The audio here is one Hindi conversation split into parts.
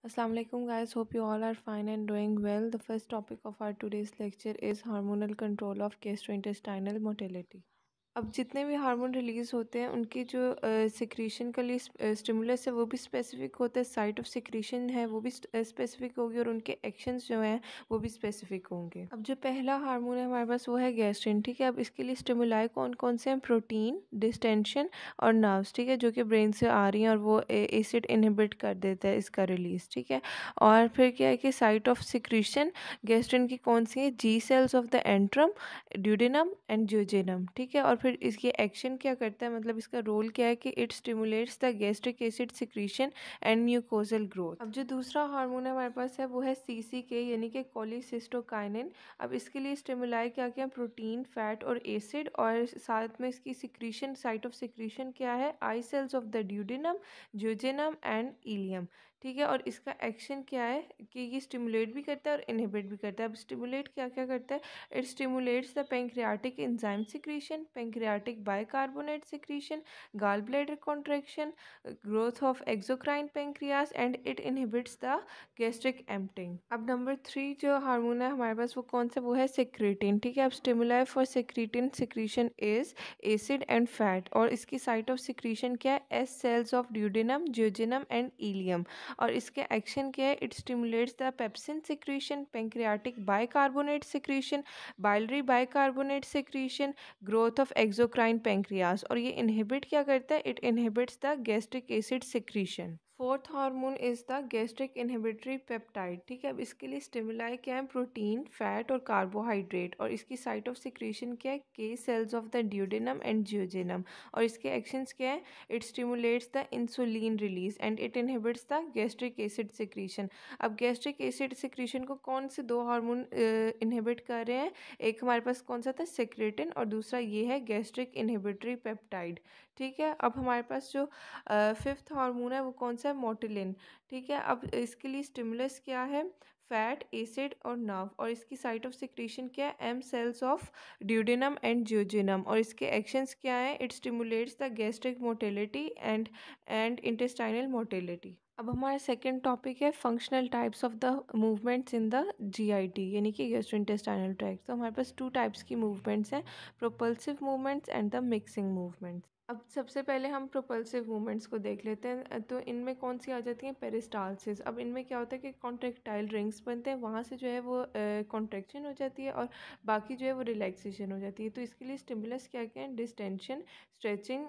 Assalamu alaikum guys, hope you all are fine and doing well. The first topic of our today's lecture is hormonal control of gastrointestinal motility. अब जितने भी हार्मोन रिलीज़ होते हैं उनकी जो सिक्रीशन का लिए स्टिमुलस है वो भी स्पेसिफिक होता है, साइट ऑफ सिक्रीशन है वो भी स्पेसिफिक होगी और उनके एक्शंस जो हैं वो भी स्पेसिफिक होंगे। अब जो पहला हार्मोन है हमारे पास वो है गैस्ट्रिन, ठीक है। अब इसके लिए स्टिमुलाई कौन कौन से हैं? प्रोटीन, डिस्टेंशन और नर्व्स, ठीक है, जो कि ब्रेन से आ रही हैं और वो एसिड इनहिबिट कर देता है इसका रिलीज़, ठीक है। और फिर क्या है कि साइट ऑफ सिक्रीशन गैस्ट्रिन की कौन सी है? G cells of the antrum, duodenum and jejunum, ठीक है। और फिर इसकी एक्शन क्या करता है, मतलब इसका रोल क्या है कि it stimulates the gastric acid secretion and mucosal growth. अब जो दूसरा हार्मोन है हमारे पास है वो है CCK यानी कि कोलिसिस्टोकाइनिन। अब इसके लिए स्टिमुलाई क्या क्या? प्रोटीन, फैट और एसिड, और साथ में इसकी सिक्रीशन, साइट ऑफ सिक्रीशन क्या है? I cells of the duodenum, jejunum and ileum, ठीक है। और इसका एक्शन क्या है कि ये स्टिमुलेट भी करता है और इनहिबिट भी करता है। अब स्टिमुलेट क्या क्या करता है? It stimulates the pancreatic enzyme secretion, pancreatic bicarbonate secretion, gallbladder contraction, growth of exocrine pancreas, and it inhibits the gastric emptying. अब नंबर 3 जो हार्मोन है हमारे पास वो कौन सा? वो है सेक्रेटिन, ठीक है। अब stimuli for secretin secretion is acid and fat, और इसकी साइट ऑफ सिक्रीशन क्या है? S cells of duodenum, jejunum and ileum. और इसके एक्शन क्या है? It stimulates the pepsin secretion, pancreatic bicarbonate secretion, biliary bicarbonate secretion, growth of exocrine pancreas. और ये इनहिबिट क्या करता है? It inhibits the gastric acid secretion. Fourth hormone is the gastric inhibitory peptide, ठीक है। अब इसके लिए स्टिमुलाई क्या है? प्रोटीन, फैट और कार्बोहाइड्रेट, और इसकी साइट ऑफ सिक्रीशन क्या है? K cells of the duodenum and jejunum. और इसके एक्शंस क्या है? It stimulates the insulin release and it inhibits the gastric acid secretion. अब गैस्ट्रिक एसिड सिक्रीशन को कौन से दो हार्मोन इनहिबिट कर रहे हैं? एक हमारे पास कौन सा था? सेक्रेटिन, और दूसरा ये है गैस्ट्रिक इनहिबिटरी पेप्टाइड, ठीक है। अब हमारे पास जो फिफ्थ हार्मोन है वो कौन सा है? मोटिलिन, ठीक है। अब इसके लिए स्टिमुलस क्या है? फैट, एसिड और नर्व, और इसकी साइट ऑफ सिक्रीशन क्या है? M cells of duodenum and jejunum. और इसके एक्शंस क्या है? It stimulates the gastric motility and intestinal motility. अब हमारा सेकंड टॉपिक है functional types of the movements in the GIT यानी कि गैस्ट्रोइंटेस्टाइनल ट्रैक्ट। तो हमारे पास टू टाइप्स की मूवमेंट्स हैं, propulsive movements and the mixing movements. अब सबसे पहले हम प्रोपल्सिव मूवमेंट्स को देख लेते हैं। तो इनमें कौन सी आ जाती हैं? पेरिस्टालसिस। अब इनमें क्या होता है कि कॉन्ट्रेक्टाइल रिंग्स बनते हैं, वहाँ से जो है वो कॉन्ट्रैक्शन हो जाती है और बाकी जो है वो रिलैक्सेशन हो जाती है। तो इसके लिए स्टिमुलस क्या क्या है? डिस्टेंशन, स्ट्रेचिंग,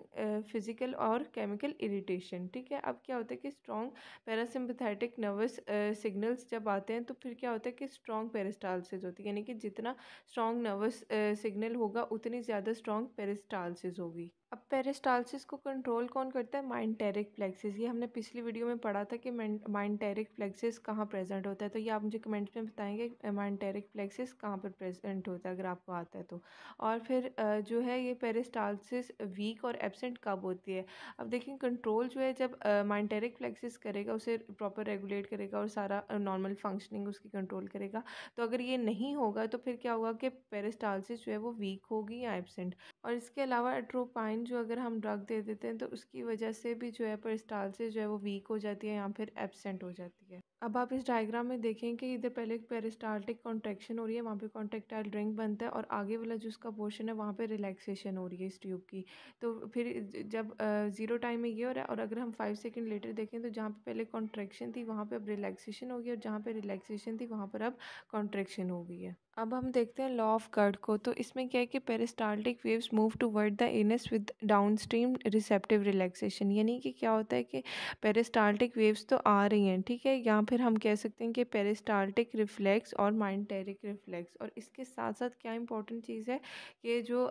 फिजिकल और केमिकल इरिटेशन, ठीक है। अब क्या होता है कि स्ट्रॉन्ग पैरासिम्पथेटिक नर्वस सिग्नल्स जब आते हैं तो फिर क्या होता है कि स्ट्रॉन्ग पेरिस्टालसिस होती है, यानी कि जितना स्ट्रॉन्ग नर्वस सिग्नल होगा उतनी ज़्यादा स्ट्रॉन्ग पेरिस्टालसिस होगी। अब पेरिस्टालसिस को कंट्रोल कौन करता है? माइंटेरिक प्लेक्सिस। ये हमने पिछली वीडियो में पढ़ा था कि माइंटेरिक प्लेक्सिस कहाँ प्रेजेंट होता है, तो ये आप मुझे कमेंट्स में बताएंगे माइंटेरिक प्लेक्सिस कहाँ पर प्रेजेंट होता है अगर आपको आता है तो। और फिर जो है ये पेरिस्टालसिस वीक और एब्सेंट कब होती है? अब देखिए कंट्रोल जो है जब माइंटेरिक प्लेक्सिस करेगा, उसे प्रॉपर रेगुलेट करेगा और सारा नॉर्मल फंक्शनिंग उसकी कंट्रोल करेगा। तो अगर ये नहीं होगा तो फिर क्या होगा कि पेरिस्टालसिस जो है वो वीक होगी या एब्सेंट। और इसके अलावा एट्रोपाइन जो अगर हम ड्रग दे देते हैं तो उसकी वजह से भी जो है पेरिस्टालसिस जो है वो वीक हो जाती है या फिर एब्सेंट हो जाती है। अब आप इस डायग्राम में देखें कि इधर पहले पेरिस्टाल्टिक कॉन्ट्रैक्शन हो रही है, वहाँ पे कॉन्ट्रैक्टाइल रिंग बनता है और आगे वाला जो उसका पोर्शन है वहाँ पे रिलैक्सेशन हो रही है इस ट्यूब की। तो फिर जब ज़ीरो टाइम में ये हो रहा है और अगर हम 5 सेकेंड लेटर देखें तो जहाँ पे पहले कॉन्ट्रैक्शन थी वहाँ पे अब रिलैक्सेशन हो गई और जहाँ पे रिलैक्सेशन थी वहाँ पर अब कॉन्ट्रैक्शन हो गई है। अब हम देखते हैं लॉ ऑफ कर्ट को। तो इसमें क्या है कि peristaltic waves move toward the anus with downstream receptive relaxation, यानी कि क्या होता है कि पेरिस्टाल्टिक वेव्स तो आ रही हैं, ठीक है, या फिर हम कह सकते हैं कि पेरिस्टाल्टिक रिफ्लेक्स और माइंटेरिक रिफ्लेक्स। और इसके साथ साथ क्या इंपॉर्टेंट चीज़ है कि जो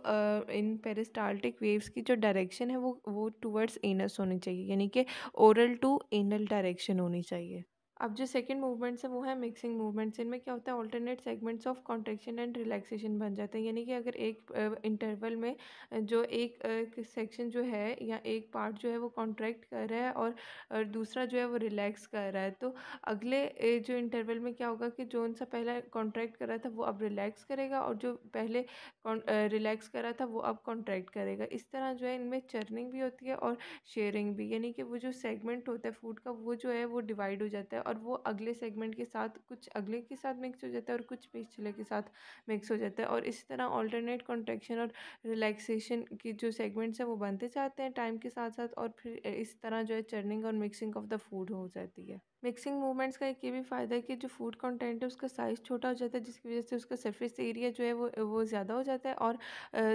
इन पेरिस्टाल्टिक वेव्स की जो डायरेक्शन है वो टुवर्ड्स एनस होनी चाहिए, यानी कि ओरल टू एनल डायरेक्शन होनी चाहिए। अब जो सेकंड मूवमेंट्स है वो है मिक्सिंग मूवमेंट्स। इनमें क्या होता है? Alternate segments of contraction and relaxation बन जाते हैं, यानी कि अगर एक इंटरवल में जो एक सेक्शन जो है या एक पार्ट जो है वो कॉन्ट्रैक्ट कर रहा है और दूसरा जो है वो रिलैक्स कर रहा है, तो अगले जो इंटरवल में क्या होगा कि जो उनसे पहले कॉन्ट्रैक्ट कर रहा था वो अब रिलैक्स करेगा और जो पहले रिलैक्स कर रहा था वो अब कॉन्ट्रैक्ट करेगा। इस तरह जो है इनमें चर्निंग भी होती है और शेयरिंग भी, यानी कि वो जो सेगमेंट होता है फूड का वो जो है वो डिवाइड हो जाता है और वो अगले सेगमेंट के साथ, कुछ अगले के साथ मिक्स हो जाता है और कुछ पिछले के साथ मिक्स हो जाता है। और इसी तरह ऑल्टरनेट कॉन्ट्रैक्शन और रिलैक्सेशन की जो सेगमेंट्स हैं वो बनते जाते हैं टाइम के साथ साथ, और फिर इस तरह जो है चर्निंग और मिक्सिंग ऑफ द फूड हो जाती है। मिक्सिंग मूवमेंट्स का एक ये भी फ़ायदा है कि जो फूड कंटेंट है उसका साइज़ छोटा हो जाता है, जिसकी वजह से उसका सरफेस एरिया जो है वो ज़्यादा हो जाता है, और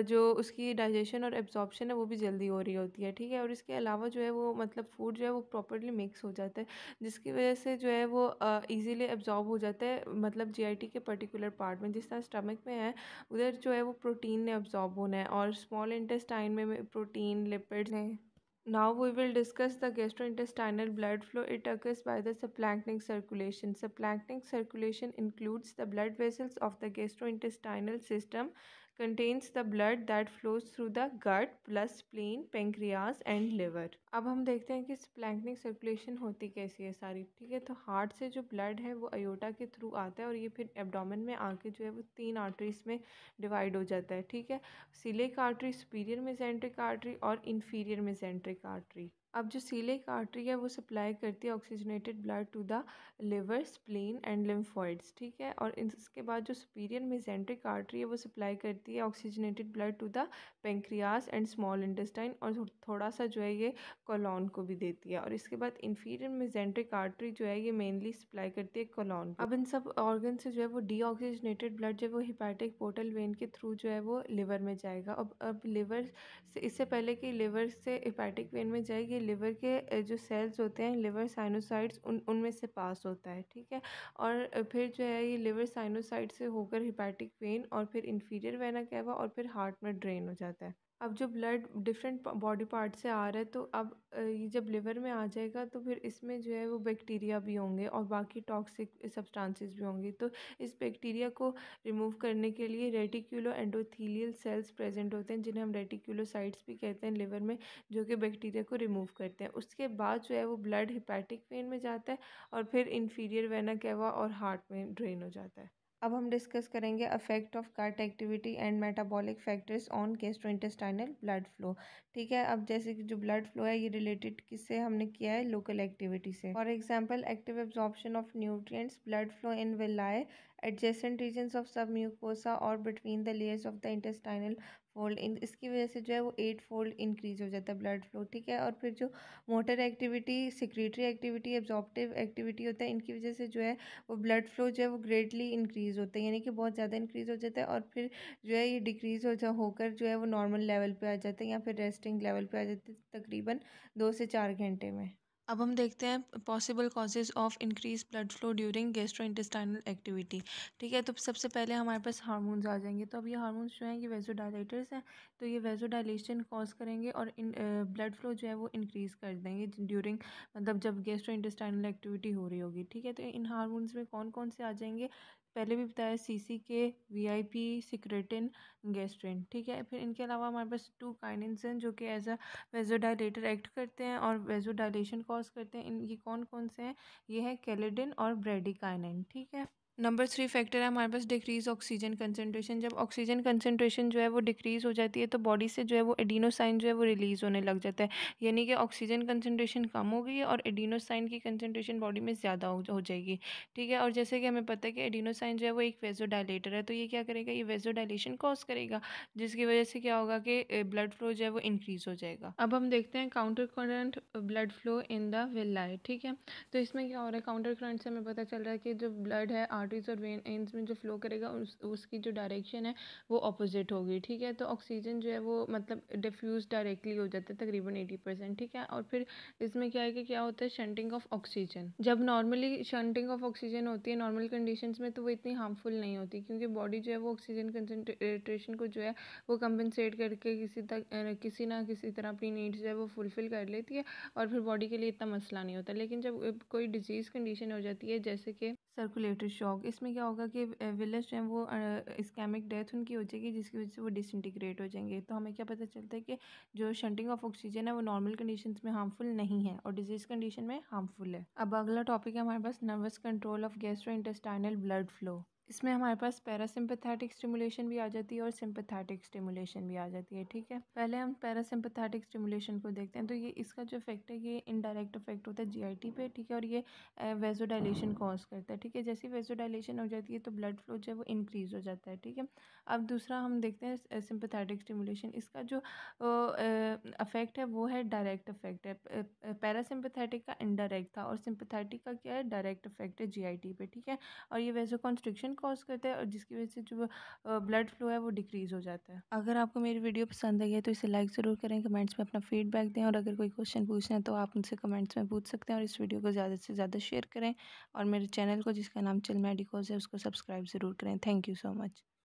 जो उसकी डाइजेशन और एब्जॉर्प्शन है वो भी जल्दी हो रही होती है, ठीक है। और इसके अलावा जो है वो मतलब फूड जो है वो प्रॉपरली मिक्स हो जाता है, जिसकी वजह से जो है वो ईज़िली एब्जॉर्ब हो जाता है, मतलब जीआईटी के पर्टिकुलर पार्ट में। जिस तरह स्टमक में है उधर जो है वो प्रोटीन ने एब्जॉर्ब होना है, और स्मॉल इंटेस्टाइन में प्रोटीन, लिपिड्स ने। Now we will discuss the gastrointestinal blood flow. It occurs by the subplanchnic circulation. Subplanchnic circulation includes the blood vessels of the gastrointestinal system, contains the blood that flows through the gut plus spleen, pancreas and liver. अब हम देखते हैं कि subplanchnic circulation होती कैसी है सारी, ठीक है। तो हार्ट से जो ब्लड है वो अयोटा के थ्रू आता है, और ये फिर एब्डोमेन में आके जो है वो 3 आर्टरीज में डिवाइड हो जाता है, ठीक है। Celiac artery, superior mesenteric artery और इंफीरियर मेसेंट्रिक आर्टरी। अब जो सीलिक आर्टरी है वो सप्लाई करती है oxygenated blood to the liver, spleen and lymphoids, ठीक है। और इसके बाद जो सुपीरियर मेसेंट्रिक आर्टरी है वो सप्लाई करती है oxygenated blood to the pancreas and small intestine, और थोड़ा सा जो है ये कोलॉन को भी देती है। और इसके बाद इंफीरियर मेसेंट्रिक आर्टरी जो है ये मेनली सप्लाई करती है कोलॉन को। अब इन सब ऑर्गन से जो है वो डीऑक्सीजनेटेड ब्लड जो है वो हिपैटिक पोर्टल वेन के थ्रू जो है वो लिवर में जाएगा। अब लिवर से, इससे पहले कि लिवर से हिपैटिक वेन में जाएगी, लिवर के जो सेल्स होते हैं लिवर साइनोसाइड्स उनमें से पास होता है, ठीक है। और फिर जो है ये लिवर साइनोसाइड से होकर हिपैटिक वेन और फिर इंफीरियर वेना कैवा और फिर हार्ट में ड्रेन हो जाता है। अब जो ब्लड डिफरेंट बॉडी पार्ट से आ रहा है, तो अब ये जब लिवर में आ जाएगा तो फिर इसमें जो है वो बैक्टीरिया भी होंगे और बाकी टॉक्सिक सब्सटेंसेस भी होंगी। तो इस बैक्टीरिया को रिमूव करने के लिए रेटिक्यूलो एंडोथीलियल सेल्स प्रेजेंट होते हैं, जिन्हें हम रेटिक्यूलोसाइट्स भी कहते हैं लिवर में, जो कि बैक्टीरिया को रिमूव करते हैं। उसके बाद जो है वो ब्लड हिपैटिक वेन में जाता है और फिर इंफीरियर वेना कैवा और हार्ट में ड्रेन हो जाता है। अब हम डिस्कस करेंगे affect of gut activity and metabolic factors on gastrointestinal blood flow, ठीक है। अब जैसे कि जो ब्लड फ्लो है ये रिलेटेड किससे हमने किया है, लोकल एक्टिविटी से। For example active absorption of nutrients, blood flow in villi adjacent regions of sub mucosa और between the layers of the intestinal fold, इन इसकी वजह से जो है वो 8 फोल्ड इंक्रीज हो जाता है ब्लड फ्लो, ठीक है। और फिर जो motor activity, secretory activity, absorptive activity होता है, इनकी वजह से जो है वो ब्लड फ्लो जो है वो ग्रेटली इंक्रीज़ होता है, यानी कि बहुत ज़्यादा इंक्रीज़ हो जाता है। और फिर जो है ये डिक्रीज़ होकर जो है वो नॉर्मल लेवल पे आ जाता है या फिर रेस्टिंग लेवल पे आ जाते हैं तकरीबन 2 से 4 घंटे में। अब हम देखते हैं possible causes of increase blood flow during gastrointestinal activity, ठीक है। तो सबसे पहले हमारे पास हार्मोन्स आ जाएंगे। तो अब ये हार्मोन्स जो हैं ये वेजोडाइलेटर्स हैं, तो ये वेजोडाइलेशन कॉज करेंगे और इन ब्लड फ्लो जो है वो इंक्रीज़ कर देंगे ड्यूरिंग, मतलब जब गैस्ट्रोइंटेस्टाइनल एक्टिविटी हो रही होगी, ठीक है। तो इन हार्मोन्स में कौन कौन से आ जाएंगे, पहले भी बताया CCK, VIP, सिक्रेटिन, गैस्ट्रिन, ठीक है। फिर इनके अलावा हमारे पास 2 काइनिन्स हैं जो कि एज अ वेजोडाइलेटर एक्ट करते हैं और वेजोडाइलेशन कॉज करते हैं। इन ये कौन कौन से हैं, ये है कैलिडिन और ब्रेडिकाइनिन, ठीक है। नंबर 3 फैक्टर है हमारे पास डिक्रीज ऑक्सीजन कंसनट्रेशन। जब ऑक्सीजन कंसनट्रेशन जो है वो डिक्रीज हो जाती है तो बॉडी से जो है वो एडिनोसाइन जो है वो रिलीज होने लग जाता है, यानी कि ऑक्सीजन कंसनट्रेशन कम हो गई है और एडिनोसाइन की कंसनट्रेशन बॉडी में ज़्यादा हो जाएगी, ठीक है। और जैसे कि हमें पता है कि एडिनोसाइन जो है वो एक वेजोडाइलेटर है, तो ये क्या करेगा, ये वेजोडाइलेशन कॉज करेगा, जिसकी वजह से क्या होगा कि ब्लड फ्लो जो है वो इंक्रीज हो जाएगा। अब हम देखते हैं counter current blood flow in the villi, ठीक है। तो इसमें क्या हो रहा है, काउंटर करंट से हमें पता चल रहा है कि जो ब्लड है आर्टरीज और वेन्स में जो फ्लो करेगा उसकी जो डायरेक्शन है वो ऑपोजिट होगी, ठीक है। तो ऑक्सीजन जो है वो मतलब डिफ्यूज डायरेक्टली हो जाता है तकरीबन 80%, ठीक है। और फिर इसमें क्या है कि क्या होता है, शंटिंग ऑफ ऑक्सीजन। जब नॉर्मली शंटिंग ऑफ ऑक्सीजन होती है नॉर्मल कंडीशंस में तो वो इतनी हार्मफुल नहीं होती, क्योंकि बॉडी जो है वो ऑक्सीजन कंसनट्रेशन को जो है वो कंपनसेट करके किसी ना किसी तरह अपनी नीड्स जो है वो फुलफ़िल कर लेती है और फिर बॉडी के लिए इतना मसला नहीं होता। लेकिन जब कोई डिजीज़ कंडीशन हो जाती है जैसे कि सर्कुलेटरी शॉक, इसमें क्या होगा कि विलेज जो है वो इस्केमिक डेथ उनकी हो जाएगी, जिसकी वजह से वो डिसइंटीग्रेट हो जाएंगे। तो हमें क्या पता चलता है कि जो शंटिंग ऑफ ऑक्सीजन है वो नॉर्मल कंडीशंस में हार्मफुल नहीं है और डिजीज़ कंडीशन में हार्मफुल है। अब अगला टॉपिक है हमारे पास nervous control of gastrointestinal blood flow. इसमें हमारे पास पैरासिम्पथेटिक स्टिमुलेशन भी आ जाती है और सिंपथेटिक स्टिमुलेशन भी आ जाती है। ठीक है, पहले हम पैरासिम्पथेटिक स्टिमुलेशन को देखते हैं। तो ये इसका जो इफेक्ट है ये इनडायरेक्ट इफेक्ट होता है जीआईटी पे। ठीक है, और ये वेजोडाइलेशन कॉज करता है। ठीक है, जैसे वेजोडाइलेशन हो जाती है तो ब्लड फ्लो जो है वो इंक्रीज हो जाता है। ठीक है, अब दूसरा हम देखते हैं सिंपथेटिक स्टिमुलेशन। इसका जो अफेक्ट है वो है डायरेक्ट इफेक्ट है। पैरासिम्पथेटिक का इनडायरेक्ट था और सिंपथेटिक का क्या है, डायरेक्ट इफेक्ट है जीआईटी पे। ठीक है, और ये वैसे कॉन्स्ट्रिक्शन कॉज करता है और जिसकी वजह से जो ब्लड फ्लो है वो डिक्रीज हो जाता है। अगर आपको मेरी वीडियो पसंद आई है तो इसे लाइक ज़रूर करें, कमेंट्स में अपना फीडबैक दें और अगर कोई क्वेश्चन पूछना है तो आप मुझसे कमेंट्स में पूछ सकते हैं। और इस वीडियो को ज़्यादा से ज़्यादा शेयर करें और मेरे चैनल को जिसका नाम चिल मेडिकोज है उसको सब्सक्राइब ज़रूर करें। Thank you so much.